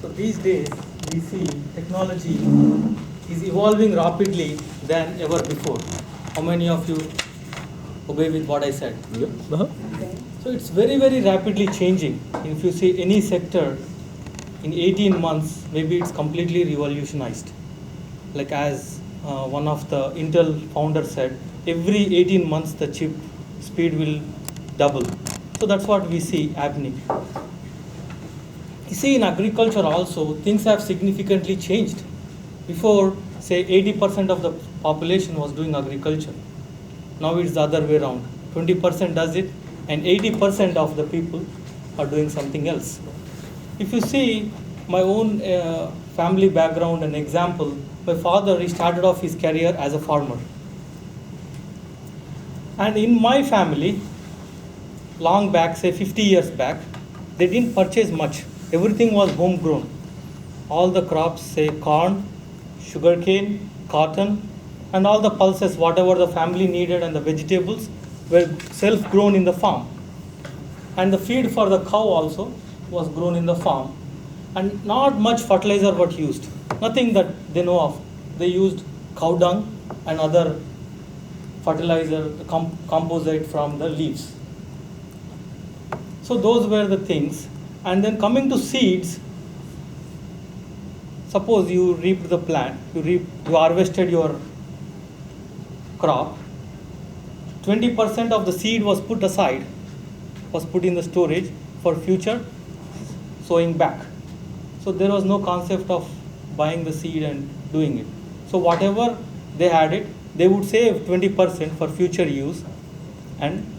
So these days we see technology is evolving rapidly than ever before. How many of you obey with what I said? Yep. Uh-huh. So it's very, very rapidly changing. If you see any sector in 18 months, maybe it's completely revolutionized. Like as one of the Intel founders said, every 18 months the chip speed will double. So that's what we see happening. You see, in agriculture also, things have significantly changed. Before, say, 80% of the population was doing agriculture. Now it's the other way around. 20% does it, and 80% of the people are doing something else. If you see my own family background and example, my father, he started off his career as a farmer. And in my family, long back, say 50 years back, they didn't purchase much. Everything was homegrown. All the crops, say corn, sugarcane, cotton, and all the pulses, whatever the family needed, and the vegetables were self-grown in the farm. And the feed for the cow also was grown in the farm. And not much fertilizer was used. Nothing that they know of. They used cow dung and other fertilizer, composite from the leaves. So those were the things. And then coming to seeds, suppose you reaped the plant, you harvested your crop, 20% of the seed was put aside, was put in the storage for future sowing back. So there was no concept of buying the seed and doing it. So whatever they had it, they would save 20% for future use, and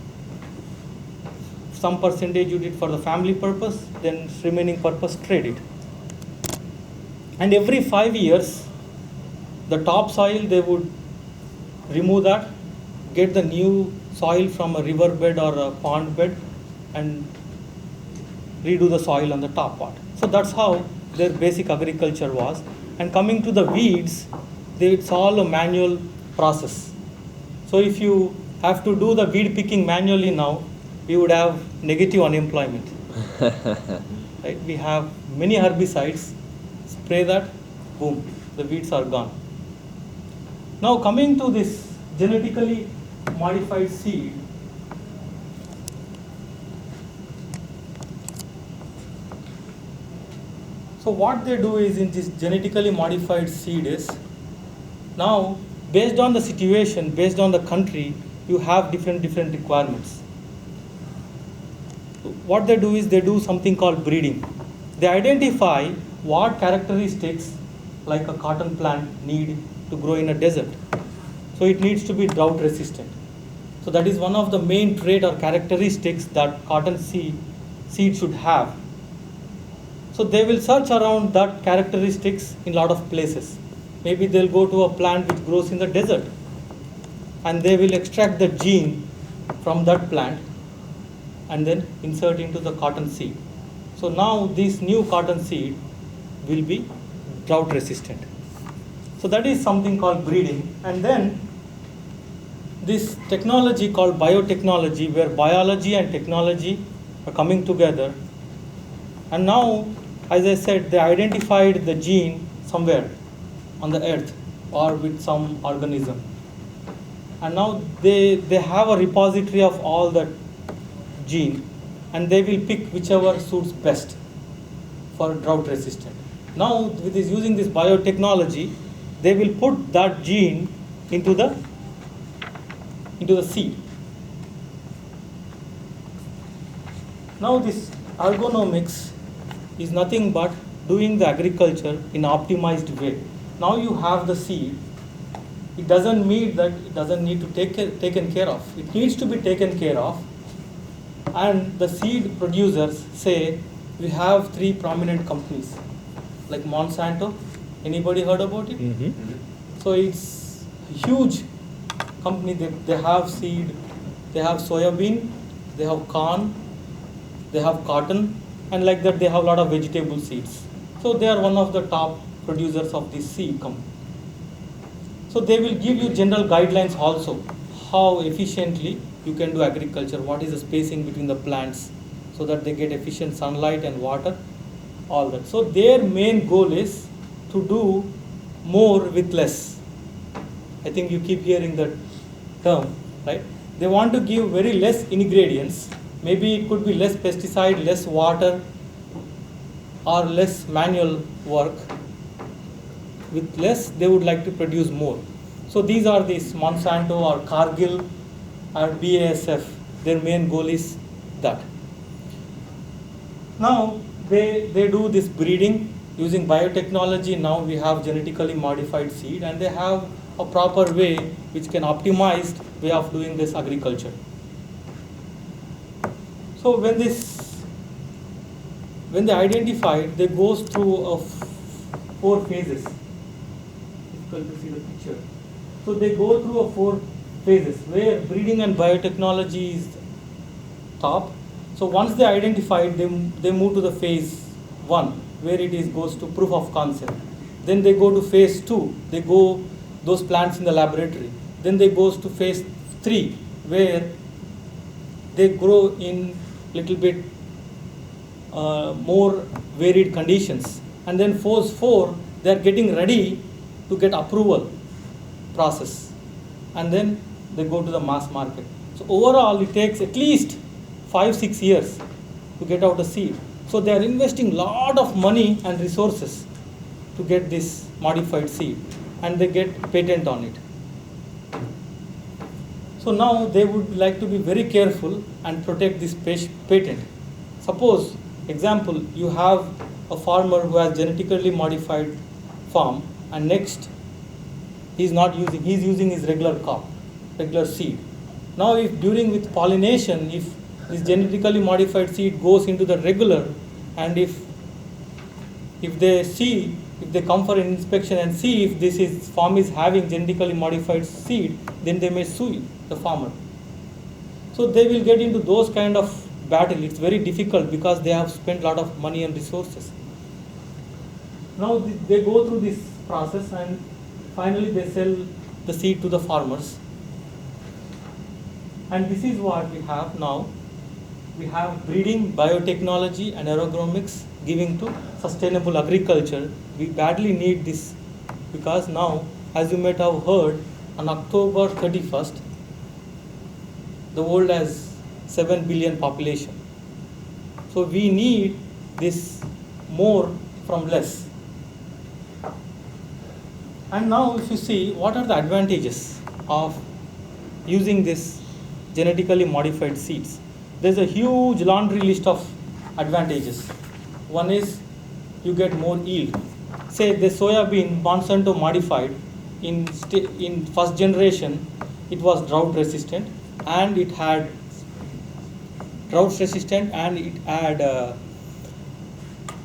some percentage you did for the family purpose, then remaining purpose trade it. And every 5 years, the topsoil they would remove that, get the new soil from a river bed or a pond bed, and redo the soil on the top part. So that's how their basic agriculture was. And coming to the weeds, it's all a manual process. So if you have to do the weed picking manually now, we would have negative unemployment. Right? We have many herbicides, spray that, boom, the weeds are gone. Now coming to this genetically modified seed, so what they do is in this genetically modified seed is, now based on the situation, based on the country, you have different requirements. What they do is they do something called breeding. They identify what characteristics like a cotton plant need to grow in a desert. So it needs to be drought resistant. So that is one of the main trait or characteristics that cotton seed should have. So they will search around that characteristics in a lot of places. Maybe they'll go to a plant which grows in the desert, and they will extract the gene from that plant and then insert into the cotton seed. So now this new cotton seed will be drought resistant. So that is something called breeding. And then this technology called biotechnology, where biology and technology are coming together. And now, as I said, they identified the gene somewhere on the earth or with some organism. And now they have a repository of all that gene, and they will pick whichever suits best for drought resistant. Now with this, using this biotechnology, they will put that gene into the seed. Now this ergonomics is nothing but doing the agriculture in an optimized way. Now you have the seed. It doesn't mean that it doesn't need to taken care of. It needs to be taken care of. And the seed producers say, we have 3 prominent companies, like Monsanto. Anybody heard about it? Mm-hmm. So it's a huge company. They have seed, they have soybean, they have corn, they have cotton, and like that they have a lot of vegetable seeds. So they are one of the top producers of this seed company. So they will give you general guidelines also, how efficiently you can do agriculture, what is the spacing between the plants so that they get efficient sunlight and water, all that. So their main goal is to do more with less. I think you keep hearing that term, right? They want to give very less ingredients. Maybe it could be less pesticide, less water, or less manual work. With less, they would like to produce more. So these are these Monsanto or Cargill or BASF. Their main goal is that. Now they do this breeding using biotechnology. Now we have genetically modified seed, and they have a proper way which can optimized way of doing this agriculture. So when they identified, they goes through 4 phases. Difficult to see the picture. So they go through 4 phases where breeding and biotechnology is top. So once they identified, they move to the phase 1 where it goes to proof of concept. Then they go to phase 2. They go those plants in the laboratory. Then they goes to phase 3 where they grow in little bit more varied conditions. And then phase 4, they are getting ready to get approval process. And then they go to the mass market. So overall, it takes at least 5-6 years to get out a seed. So they are investing lot of money and resources to get this modified seed, and they get patent on it. So now they would like to be very careful and protect this patent. Suppose, example, you have a farmer who has genetically modified farm, and next he's using his regular seed. Now if during with pollination, if this genetically modified seed goes into the regular, and if they come for an inspection and see if this farm is having genetically modified seed, then they may sue the farmer. So they will get into those kind of battle. It's very difficult because they have spent a lot of money and resources. Now they go through this process, and finally they sell the seed to the farmers. And this is what we have now. We have breeding, biotechnology and agronomics giving to sustainable agriculture. We badly need this because now, as you might have heard, on October 31st, the world has 7 billion population. So we need this more from less. And now if you see, what are the advantages of using this genetically modified seeds? There's a huge laundry list of advantages. One is you get more yield. Say the soybean Monsanto modified, in first generation it was drought resistant, and it had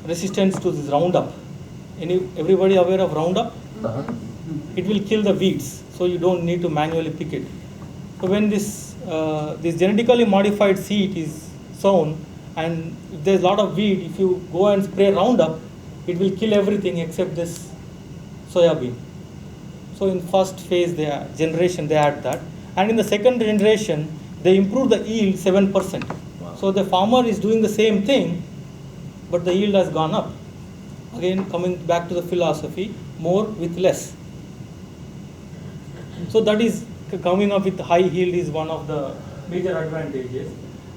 resistance to this Roundup. Everybody aware of Roundup? Uh-huh. It will kill the weeds, so you don't need to manually pick it. So when this genetically modified seed is sown, and if there's a lot of weed, if you go and spray Roundup, it will kill everything except this soybean. So in first phase generation they had that, and in the second generation they improved the yield 7%. Wow. So the farmer is doing the same thing, but the yield has gone up. Again, coming back to the philosophy, more with less. So that is coming up with high yield is one of the major advantages.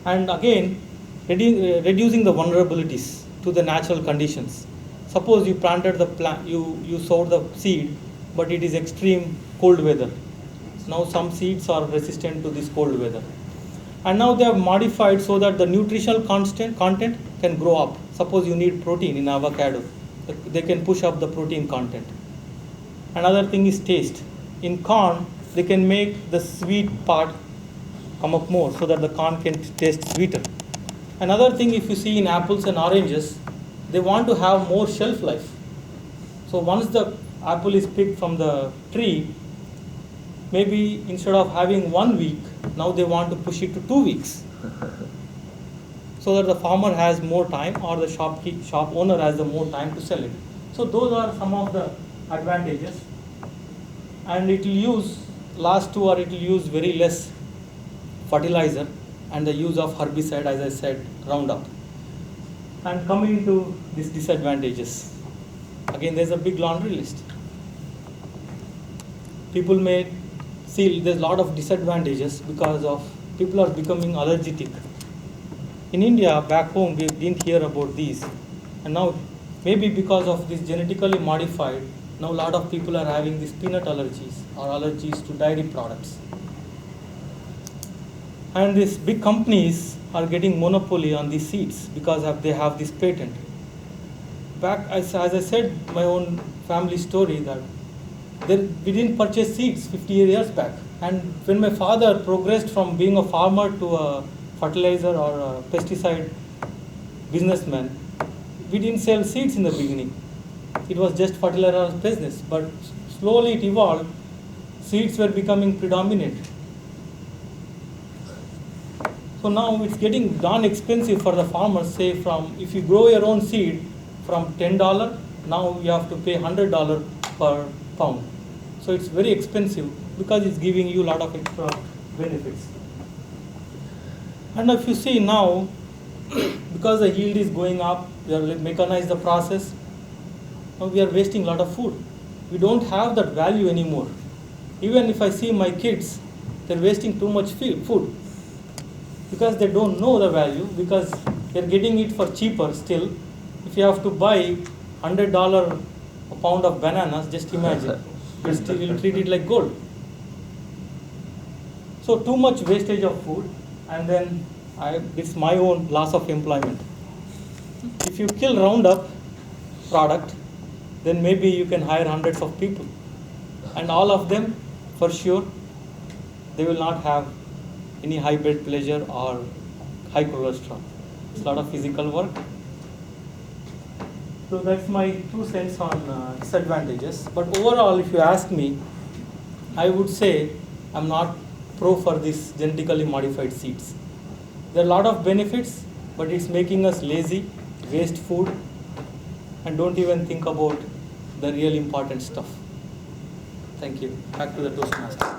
And again, reducing the vulnerabilities to the natural conditions. Suppose you planted the plant, you sowed the seed, but it is extreme cold weather. Now some seeds are resistant to this cold weather. And now they have modified so that the nutritional content can grow up. Suppose you need protein in avocado, they can push up the protein content. Another thing is taste. In corn, they can make the sweet part come up more so that the corn can taste sweeter. Another thing, if you see in apples and oranges, they want to have more shelf life. So once the apple is picked from the tree, maybe instead of having 1 week, now they want to push it to 2 weeks. So that the farmer has more time, or the shop owner has the more time to sell it. So those are some of the advantages. And it will use, last two are it will use very less fertilizer and the use of herbicide, as I said, Roundup. And coming to these disadvantages, again there's a big laundry list. People may see there's a lot of disadvantages because of people are becoming allergic. In India, back home, we didn't hear about these. And now, maybe because of this genetically modified, now a lot of people are having these peanut allergies or allergies to dairy products. And these big companies are getting monopoly on these seeds because they have this patent. Back, as I said, my own family story that we didn't purchase seeds 50 years back. And when my father progressed from being a farmer to a fertilizer or a pesticide businessman, we didn't sell seeds in the beginning. It was just fertilizer business, but slowly it evolved. Seeds were becoming predominant. So now it's getting darn expensive for the farmers. Say if you grow your own seed from $10, now you have to pay $100 per pound. So it's very expensive because it's giving you a lot of extra benefits. And if you see now, because the yield is going up, we are mechanized the process. Now we are wasting a lot of food. We don't have that value anymore. Even if I see my kids, they're wasting too much food because they don't know the value, because they're getting it for cheaper still. If you have to buy $100 a pound of bananas, just imagine, you'll treat it like gold. So too much wastage of food, and then it's my own loss of employment. If you kill Roundup product, then maybe you can hire hundreds of people, and all of them, for sure, they will not have any high blood pressure or high cholesterol. It's a lot of physical work. So that's my 2 cents on disadvantages. But overall, if you ask me, I would say I'm not pro for these genetically modified seeds. There are a lot of benefits, but it's making us lazy, waste food, and don't even think about the real important stuff. Thank you. Back to the Toastmasters.